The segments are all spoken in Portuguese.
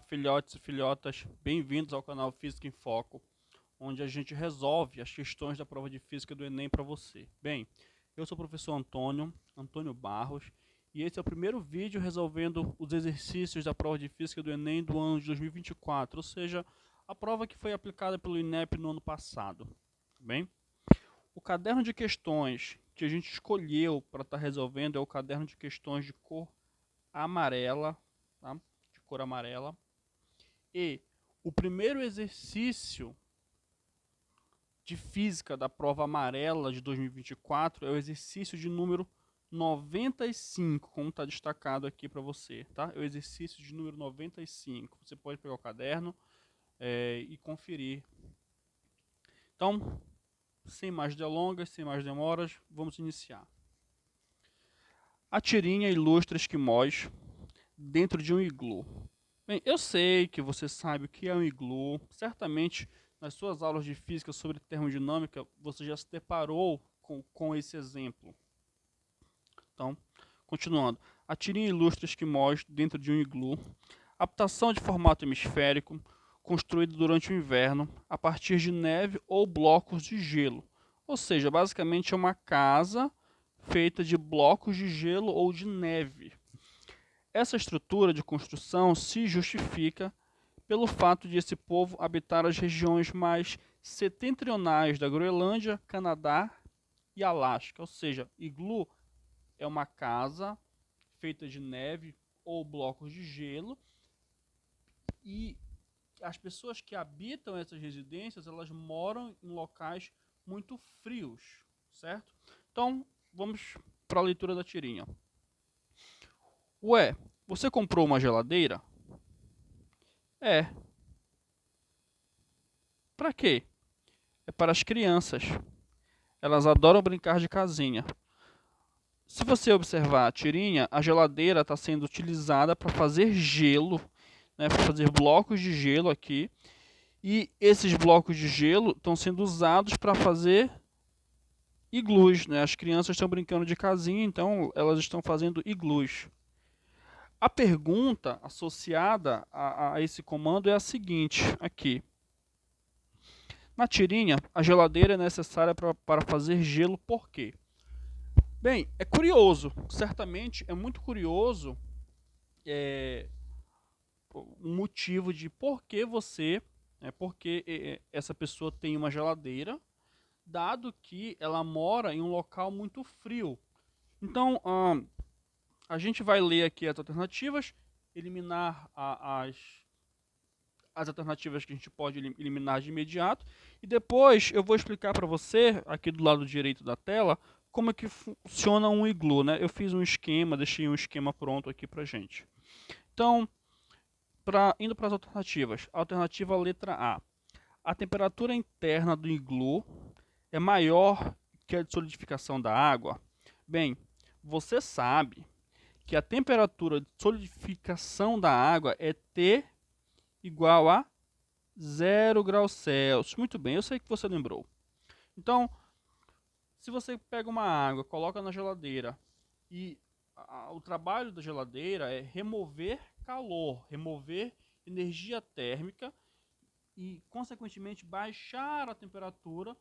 filhotes e filhotas, bem-vindos ao canal Física em Foco, onde a gente resolve as questões da prova de Física do Enem para você. Bem, eu sou o professor Antônio Barros, e esse é o primeiro vídeo resolvendo os exercícios da prova de Física do Enem do ano de 2024, ou seja, a prova que foi aplicada pelo INEP no ano passado. Bem, o caderno de questões que a gente escolheu para estar resolvendo é o caderno de questões de cor amarela, tá? De cor amarela. E o primeiro exercício de física da prova amarela de 2024 é o exercício de número 95, como está destacado aqui para você, tá? É o exercício de número 95. Você pode pegar o caderno e conferir. Então, sem mais delongas, sem mais demoras, vamos iniciar. A tirinha ilustra esquimós dentro de um iglu. Bem, eu sei que você sabe o que é um iglu. Certamente, nas suas aulas de física sobre termodinâmica, você já se deparou com esse exemplo. Então, continuando. A tirinha ilustra esquimós dentro de um iglu. Habitação de formato hemisférico, construída durante o inverno, a partir de neve ou blocos de gelo. Ou seja, basicamente é uma casa feita de blocos de gelo ou de neve. Essa estrutura de construção se justifica pelo fato de esse povo habitar as regiões mais setentrionais da Groenlândia, Canadá e Alasca. Ou seja, iglu é uma casa feita de neve ou blocos de gelo e as pessoas que habitam essas residências, elas moram em locais muito frios, certo? Então, vamos para a leitura da tirinha. Ué, você comprou uma geladeira? É. Para quê? É para as crianças. Elas adoram brincar de casinha. Se você observar a tirinha, a geladeira está sendo utilizada para fazer gelo, né, para fazer blocos de gelo aqui. E esses blocos de gelo estão sendo usados para fazer iglus, né? As crianças estão brincando de casinha, então elas estão fazendo iglus. A pergunta associada a esse comando é a seguinte, aqui. Na tirinha, a geladeira é necessária para fazer gelo por quê? Bem, é curioso, certamente é muito curioso um motivo de por que essa pessoa tem uma geladeira, dado que ela mora em um local muito frio. Então, a gente vai ler aqui as alternativas, eliminar as alternativas que a gente pode eliminar de imediato, e depois eu vou explicar para você, aqui do lado direito da tela, como é que funciona um iglu, né? Eu fiz um esquema, deixei um esquema pronto aqui para gente. Então, indo para as alternativas. Alternativa letra A. A temperatura interna do iglu é maior que a de solidificação da água? Bem, você sabe que a temperatura de solidificação da água é T igual a 0 graus Celsius. Muito bem, eu sei que você lembrou. Então, se você pega uma água, coloca na geladeira e o trabalho da geladeira é remover calor, remover energia térmica e, consequentemente, baixar a temperatura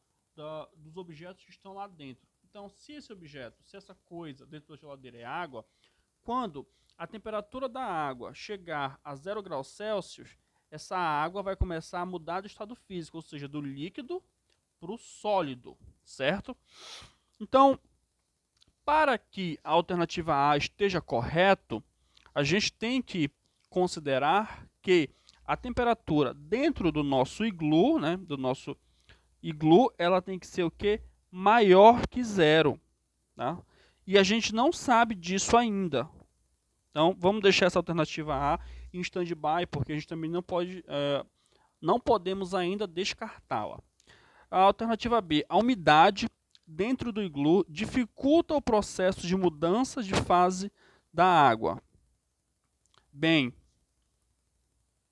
dos objetos que estão lá dentro. Então, se essa coisa dentro da geladeira é água, quando a temperatura da água chegar a 0 graus Celsius, essa água vai começar a mudar de estado físico, ou seja, do líquido para o sólido, certo? Então, para que a alternativa A esteja correta, a gente tem que considerar que a temperatura dentro do nosso iglu, né, ela tem que ser o quê? Maior que 0. Tá? E a gente não sabe disso ainda. Então, vamos deixar essa alternativa A em stand-by, porque a gente também não podemos ainda descartá-la. A alternativa B, a umidade dentro do iglu dificulta o processo de mudança de fase da água. Bem,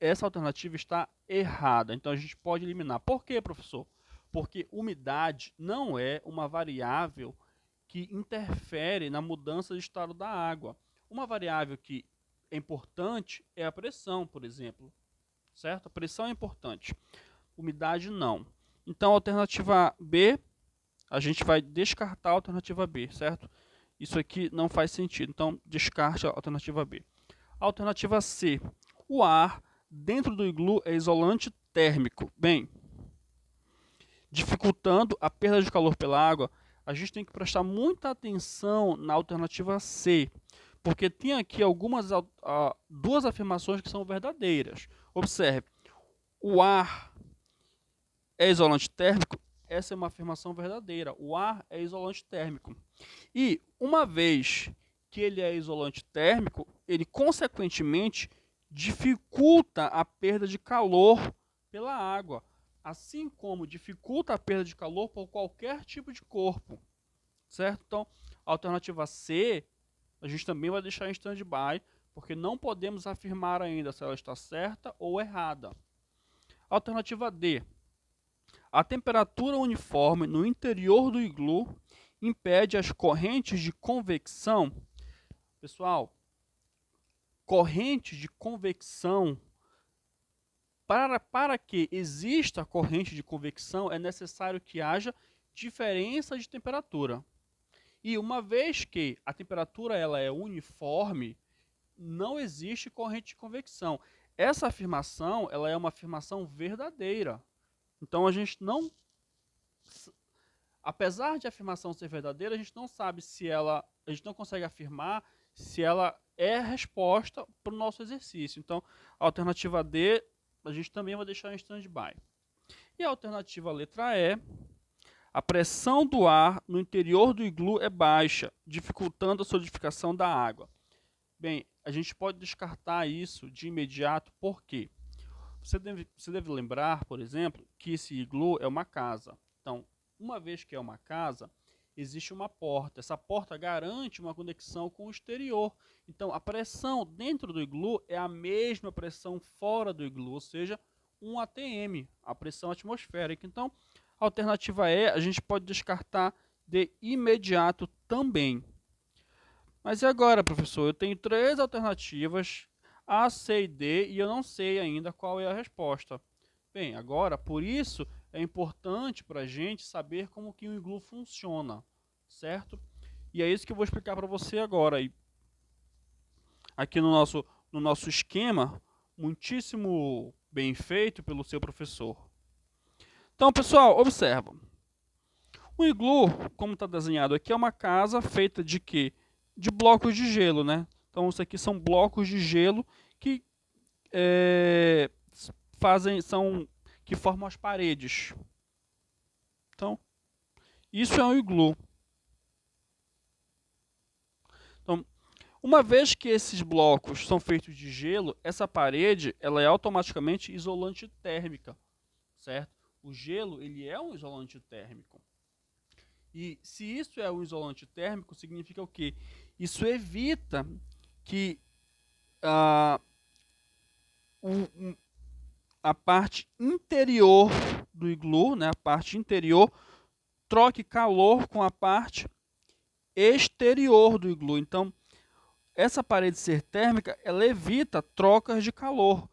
essa alternativa está errada, então a gente pode eliminar. Por quê, professor? Porque umidade não é uma variável que interfere na mudança de estado da água. Uma variável que é importante é a pressão, por exemplo. certo? A pressão é importante, umidade não. Então, a alternativa B, a gente vai descartar a alternativa B, certo? Isso aqui não faz sentido, então descarte a alternativa B. A alternativa C, o ar dentro do iglu é isolante térmico. Bem, dificultando a perda de calor pela água, a gente tem que prestar muita atenção na alternativa C, porque tem aqui duas afirmações que são verdadeiras. Observe, o ar é isolante térmico, essa é uma afirmação verdadeira. O ar é isolante térmico. E uma vez que ele é isolante térmico, ele consequentemente dificulta a perda de calor pela água, assim como dificulta a perda de calor por qualquer tipo de corpo, certo? Então, a alternativa C, a gente também vai deixar em stand-by, porque não podemos afirmar ainda se ela está certa ou errada. Alternativa D, a temperatura uniforme no interior do iglu impede as correntes de convecção. Pessoal, corrente de convecção, para que exista corrente de convecção, é necessário que haja diferença de temperatura. E uma vez que a temperatura ela é uniforme, não existe corrente de convecção. Essa afirmação ela é uma afirmação verdadeira. Então a gente não, apesar de a afirmação ser verdadeira, a gente não sabe se ela, a gente não consegue afirmar se ela é a resposta para o nosso exercício. Então, a alternativa D, a gente também vai deixar em stand-by. E a alternativa letra E, a pressão do ar no interior do iglu é baixa, dificultando a solidificação da água. Bem, a gente pode descartar isso de imediato, por quê? Você deve lembrar, por exemplo, que esse iglu é uma casa. Então, uma vez que é uma casa, existe uma porta. Essa porta garante uma conexão com o exterior. Então, a pressão dentro do iglu é a mesma pressão fora do iglu, ou seja, um ATM, a pressão atmosférica. Então, a alternativa E, a gente pode descartar de imediato também. Mas e agora, professor? Eu tenho 3 alternativas, A, C e D, e eu não sei ainda qual é a resposta. Bem, agora, por isso, é importante para a gente saber como que o iglu funciona, certo? E é isso que eu vou explicar para você agora. Aqui no nosso esquema, muitíssimo bem feito pelo seu professor. Então, pessoal, observa. O iglu, como está desenhado aqui, é uma casa feita de quê? De blocos de gelo, né? Então, isso aqui são blocos de gelo que que formam as paredes. Então, isso é um iglu. Então, uma vez que esses blocos são feitos de gelo, essa parede ela é automaticamente isolante térmica, certo? O gelo ele é um isolante térmico. E se isso é um isolante térmico, significa o quê? Isso evita que a parte interior do iglu, né, a parte interior, troque calor com a parte exterior do iglu. Então, essa parede ser térmica, ela evita trocas de calor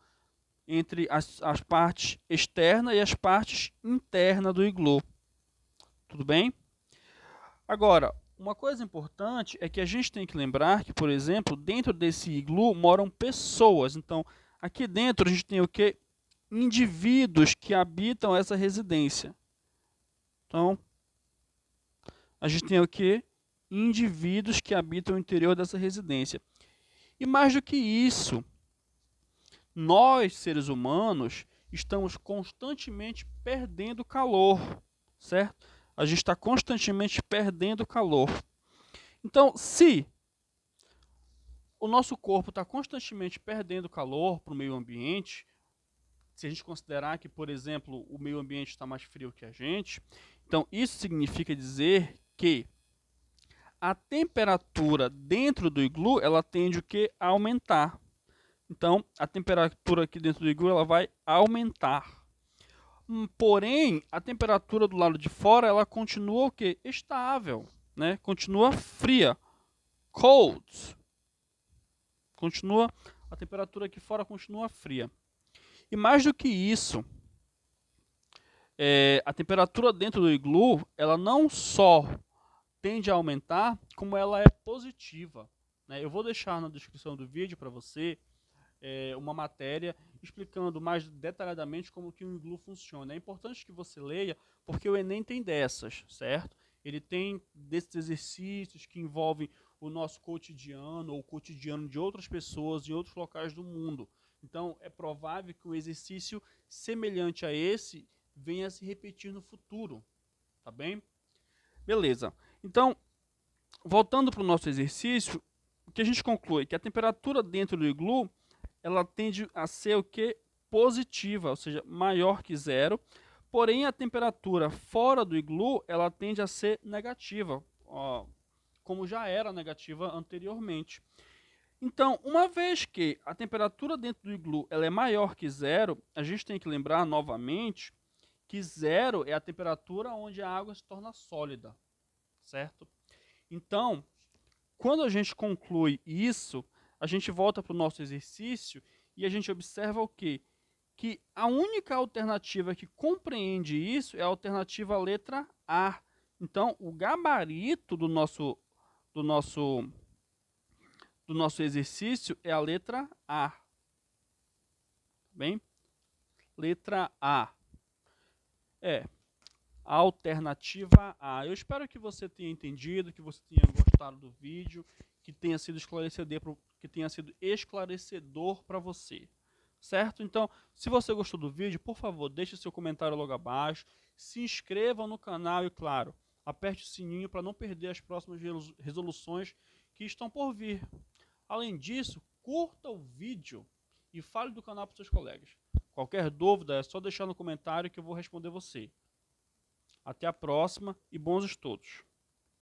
entre as partes externas e as partes internas do iglu. Tudo bem? Agora, uma coisa importante é que a gente tem que lembrar que, por exemplo, dentro desse iglu moram pessoas. Então, aqui dentro a gente tem o quê? Indivíduos que habitam essa residência. Então, a gente tem o quê? Indivíduos que habitam o interior dessa residência. E mais do que isso, nós, seres humanos, estamos constantemente perdendo calor, certo? A gente está constantemente perdendo calor. Então, se o nosso corpo está constantemente perdendo calor para o meio ambiente, se a gente considerar que, por exemplo, o meio ambiente está mais frio que a gente, então isso significa dizer que a temperatura dentro do iglu, ela tende o quê? A aumentar. Então, a temperatura aqui dentro do iglu, ela vai aumentar. Porém, a temperatura do lado de fora, ela continua o quê? Estável, né? Continua fria. Cold. A temperatura aqui fora continua fria. E mais do que isso, a temperatura dentro do iglu, ela não só tende a aumentar, como ela é positiva, né? Eu vou deixar na descrição do vídeo para você uma matéria explicando mais detalhadamente como que um iglu funciona. É importante que você leia, porque o Enem tem dessas, certo? Ele tem desses exercícios que envolvem o nosso cotidiano ou o cotidiano de outras pessoas em outros locais do mundo. Então, é provável que um exercício semelhante a esse venha a se repetir no futuro, tá bem? Beleza. Então, voltando para o nosso exercício, o que a gente conclui? Que a temperatura dentro do iglu, ela tende a ser o que? Positiva, ou seja, maior que zero. Porém, a temperatura fora do iglu, ela tende a ser negativa, ó, como já era negativa anteriormente. Então, uma vez que a temperatura dentro do iglu ela é maior que zero, a gente tem que lembrar novamente que zero é a temperatura onde a água se torna sólida, certo? Então, quando a gente conclui isso, a gente volta para o nosso exercício e a gente observa o quê? Que a única alternativa que compreende isso é a alternativa letra A. Então, o gabarito do nosso exercício é a letra A. Bem? Letra A. A alternativa A. Eu espero que você tenha entendido, que você tenha gostado do vídeo, que tenha sido esclarecedor para você. Certo? Então, se você gostou do vídeo, por favor, deixe seu comentário logo abaixo, se inscreva no canal e, claro, aperte o sininho para não perder as próximas resoluções que estão por vir. Além disso, curta o vídeo e fale do canal para os seus colegas. Qualquer dúvida é só deixar no comentário que eu vou responder você. Até a próxima e bons estudos!